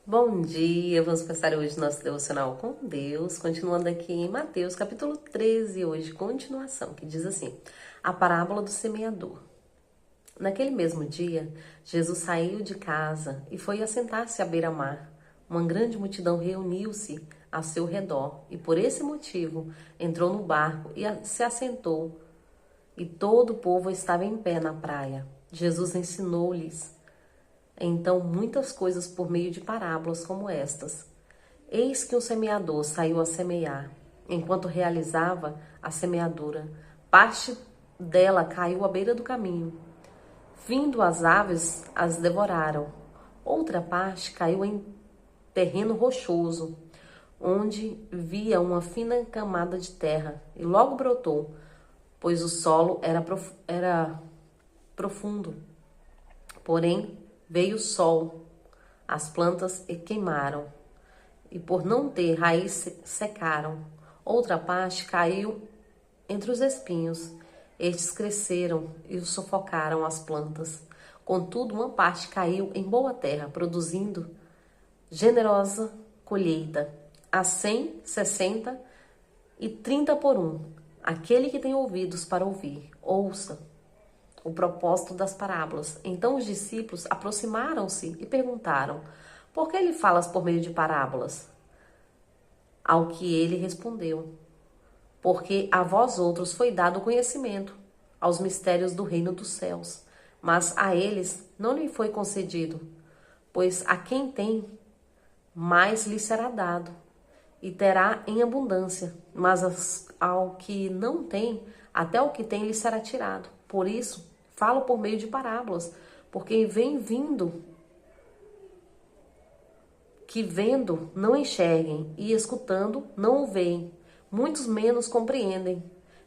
Bom dia, vamos começar hoje nosso devocional com Deus, continuando aqui em Mateus capítulo 13, hoje continuação, que diz assim, a parábola do semeador. Naquele mesmo dia, Jesus saiu de casa e foi assentar-se à beira-mar. Uma grande multidão reuniu-se a seu redor e por esse motivo entrou no barco e se assentou, e todo o povo estava em pé na praia. Jesus ensinou-lhes então muitas coisas por meio de parábolas como estas. Eis que um semeador saiu a semear. Enquanto realizava a semeadura, parte dela caiu à beira do caminho. Vindo as aves, as devoraram. Outra parte caiu em terreno rochoso, onde via uma fina camada de terra, e logo brotou, pois o solo era profundo. Porém, veio o sol, as plantas queimaram, e por não ter raiz secaram. Outra parte caiu entre os espinhos. Estes cresceram e sufocaram as plantas. Contudo, uma parte caiu em boa terra, produzindo generosa colheita, a 100, 60 e 30 por um. Aquele que tem ouvidos para ouvir, ouça o propósito das parábolas. Então os discípulos aproximaram-se e perguntaram, por que ele falas por meio de parábolas? Ao que ele respondeu, porque a vós outros foi dado o conhecimento aos mistérios do reino dos céus, mas a eles não lhe foi concedido, pois a quem tem, mais lhe será dado, e terá em abundância, mas ao que não tem, até o que tem lhe será tirado. Por isso, falo por meio de parábolas, porque vendo não enxerguem, e escutando não o veem, muitos menos compreendem.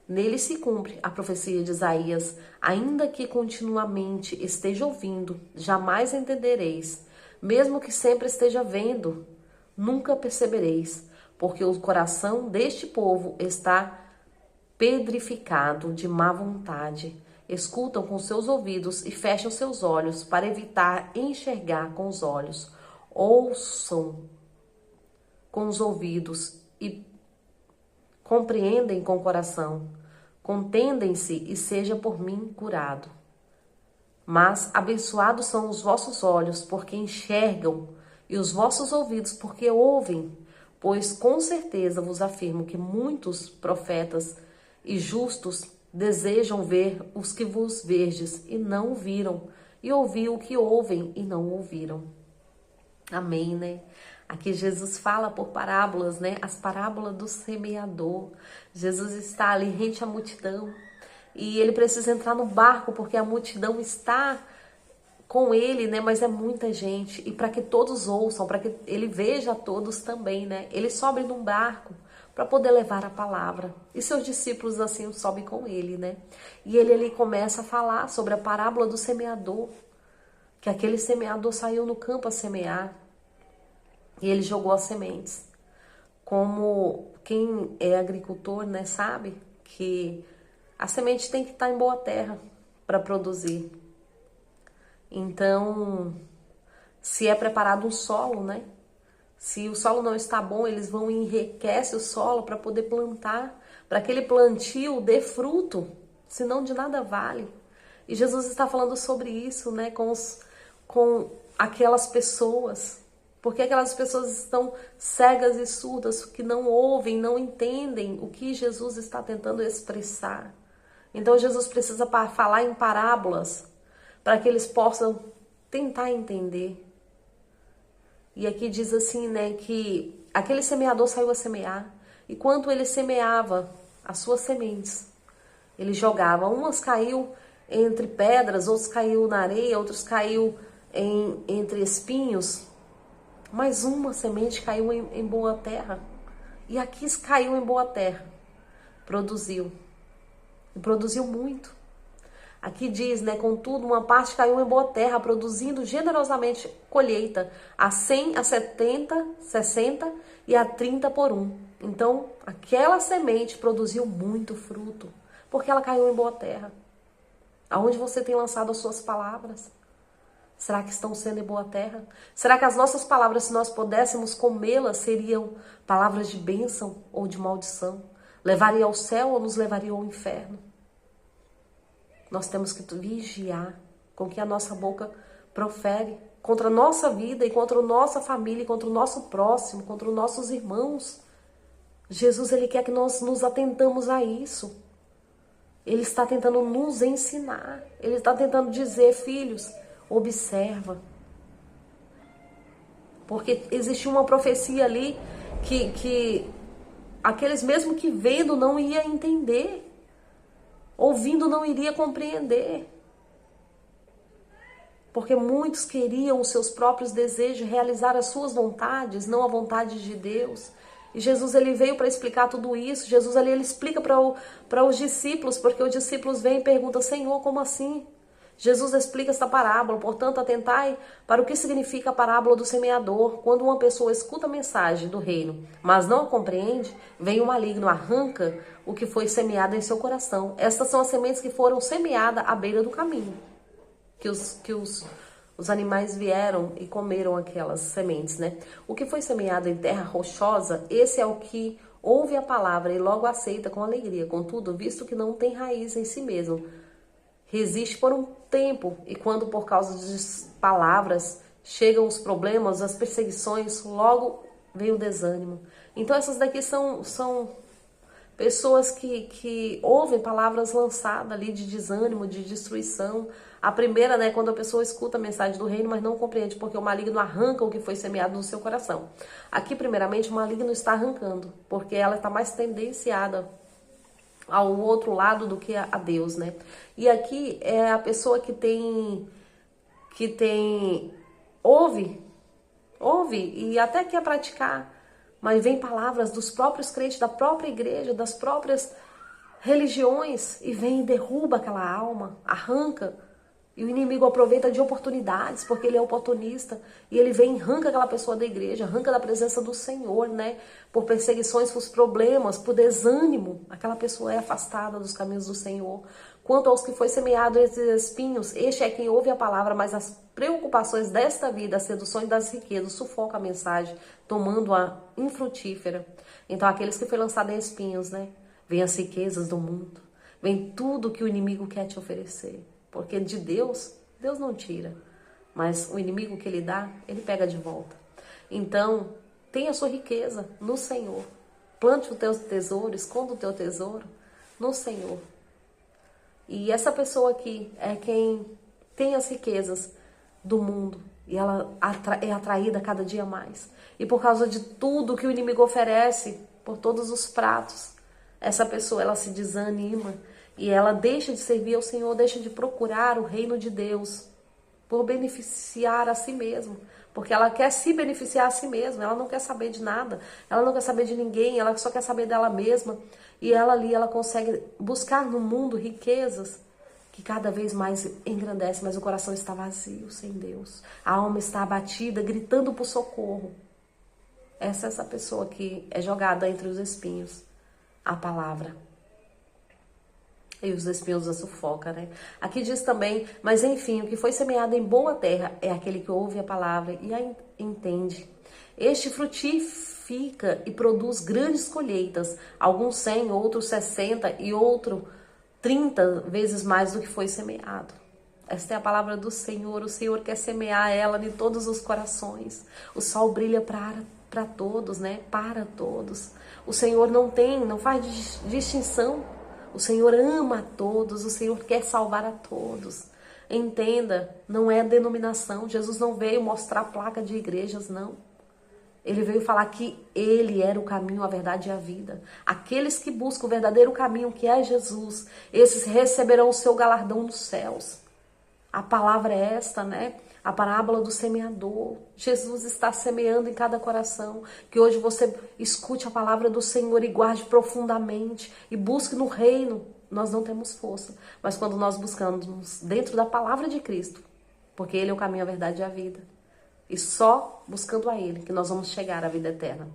Nele se cumpre a profecia de Isaías, ainda que continuamente esteja ouvindo, jamais entendereis, mesmo que sempre esteja vendo, nunca percebereis, porque o coração deste povo está pedrificado de má vontade. Escutam com seus ouvidos e fecham seus olhos para evitar enxergar com os olhos. Ouçam com os ouvidos e compreendem com o coração. Contendem-se e seja por mim curado. Mas abençoados são os vossos olhos, porque enxergam, e os vossos ouvidos, porque ouvem. Pois com certeza vos afirmo que muitos profetas e justos desejam ver os que vos verdes e não viram, e ouvir o que ouvem e não ouviram. Amém, né? Aqui Jesus fala por parábolas, né? As parábolas do semeador. Jesus está ali rente à multidão e ele precisa entrar no barco porque a multidão está com ele, né? Mas é muita gente, e para que todos ouçam, para que ele veja a todos também, né? Ele sobe num barco para poder levar a palavra. E seus discípulos assim sobem com ele, né? E ele começa a falar sobre a parábola do semeador, que aquele semeador saiu no campo a semear e ele jogou as sementes. Como quem é agricultor, né, sabe que a semente tem que estar em boa terra para produzir. Então, se é preparado um solo, né? Se o solo não está bom, eles vão e enriquecem o solo para poder plantar, para que aquele plantio dê fruto, senão de nada vale. E Jesus está falando sobre isso, né, com aquelas pessoas, porque aquelas pessoas estão cegas e surdas, que não ouvem, não entendem o que Jesus está tentando expressar. Então Jesus precisa falar em parábolas, para que eles possam tentar entender. E aqui diz assim, né, que aquele semeador saiu a semear, e quando ele semeava as suas sementes, ele jogava, umas caiu entre pedras, outros caiu na areia, outros caiu entre espinhos, mas uma semente caiu em boa terra, e aqui caiu em boa terra, produziu, e produziu muito. Aqui diz, né, contudo, uma parte caiu em boa terra, produzindo generosamente colheita, a 100, a 70, 60 e a 30 por um. Então, aquela semente produziu muito fruto, porque ela caiu em boa terra. Aonde você tem lançado as suas palavras? Será que estão sendo em boa terra? Será que as nossas palavras, se nós pudéssemos comê-las, seriam palavras de bênção ou de maldição? Levaria ao céu ou nos levaria ao inferno? Nós temos que vigiar com o que a nossa boca profere contra a nossa vida e contra a nossa família, contra o nosso próximo, contra os nossos irmãos. Jesus, ele quer que nós nos atentamos a isso. Ele está tentando nos ensinar. Ele está tentando dizer, filhos, observa. Porque existe uma profecia ali que aqueles mesmo que vendo não ia entender. Ouvindo não iria compreender. Porque muitos queriam os seus próprios desejos, realizar as suas vontades, não a vontade de Deus. E Jesus, ele veio para explicar tudo isso. Jesus ali, ele explica para os discípulos, porque os discípulos vêm e perguntam, Senhor, como assim? Jesus explica esta parábola, portanto, atentai para o que significa a parábola do semeador. Quando uma pessoa escuta a mensagem do reino, mas não a compreende, vem o maligno, arranca o que foi semeado em seu coração. Estas são as sementes que foram semeadas à beira do caminho. Que os animais vieram e comeram aquelas sementes, né? O que foi semeado em terra rochosa, esse é o que ouve a palavra e logo aceita com alegria. Contudo, visto que não tem raiz em si mesmo, resiste por um tempo e quando por causa de palavras chegam os problemas, as perseguições, logo vem o desânimo. Então essas daqui são pessoas que ouvem palavras lançadas ali de desânimo, de destruição. A primeira, né, quando a pessoa escuta a mensagem do reino, mas não compreende, porque o maligno arranca o que foi semeado no seu coração. Aqui, primeiramente, o maligno está arrancando, porque ela está mais tendenciada ao outro lado do que a Deus, né? E aqui é a pessoa que ouve e até quer praticar, mas vem palavras dos próprios crentes, da própria igreja, das próprias religiões, e vem e derruba aquela alma, arranca. E o inimigo aproveita de oportunidades, porque ele é oportunista. E ele vem e arranca aquela pessoa da igreja, arranca da presença do Senhor, né? Por perseguições, por problemas, por desânimo. Aquela pessoa é afastada dos caminhos do Senhor. Quanto aos que foi semeado esses espinhos, este é quem ouve a palavra, mas as preocupações desta vida, as seduções das riquezas, sufoca a mensagem, tomando-a infrutífera. Então, aqueles que foi lançado em espinhos, né? Vem as riquezas do mundo. Vem tudo que o inimigo quer te oferecer. Porque de Deus não tira. Mas o inimigo que ele dá, ele pega de volta. Então, tenha a sua riqueza no Senhor. Plante o teu tesouro, esconda o teu tesouro no Senhor. E essa pessoa aqui é quem tem as riquezas do mundo. E ela é atraída cada dia mais. E por causa de tudo que o inimigo oferece, por todos os pratos, essa pessoa, ela se desanima. E ela deixa de servir ao Senhor, deixa de procurar o reino de Deus por beneficiar a si mesma. Porque ela quer se beneficiar a si mesma, ela não quer saber de nada, ela não quer saber de ninguém, ela só quer saber dela mesma. E ela ali, ela consegue buscar no mundo riquezas que cada vez mais engrandece, mas o coração está vazio, sem Deus. A alma está abatida, gritando por socorro. Essa é essa pessoa que é jogada entre os espinhos, a palavra. E os espinhos a sufoca, né? Aqui diz também, mas enfim, o que foi semeado em boa terra é aquele que ouve a palavra e a entende. Este frutifica e produz grandes colheitas, alguns 100, outros 60 e outro 30 vezes mais do que foi semeado. Esta é a palavra do Senhor. O Senhor quer semear ela em todos os corações. O sol brilha para todos, né? Para todos. O Senhor não faz distinção. O Senhor ama a todos, o Senhor quer salvar a todos. Entenda, não é denominação. Jesus não veio mostrar placa de igrejas, não. Ele veio falar que Ele era o caminho, a verdade e a vida. Aqueles que buscam o verdadeiro caminho, que é Jesus, esses receberão o seu galardão nos céus. A palavra é esta, né? A parábola do semeador. Jesus está semeando em cada coração. Que hoje você escute a palavra do Senhor e guarde profundamente. E busque no reino. Nós não temos força. Mas quando nós buscamos dentro da palavra de Cristo, porque Ele é o caminho, a verdade e a vida. E só buscando a Ele que nós vamos chegar à vida eterna.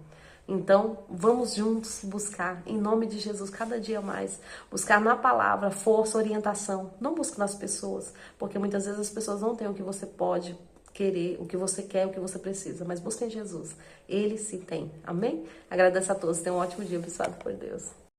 Então, vamos juntos buscar, em nome de Jesus, cada dia mais, buscar na palavra força, orientação. Não busque nas pessoas, porque muitas vezes as pessoas não têm o que você pode querer, o que você quer, o que você precisa, mas busque em Jesus. Ele sim tem. Amém? Agradeço a todos. Tenham um ótimo dia, abençoado por Deus.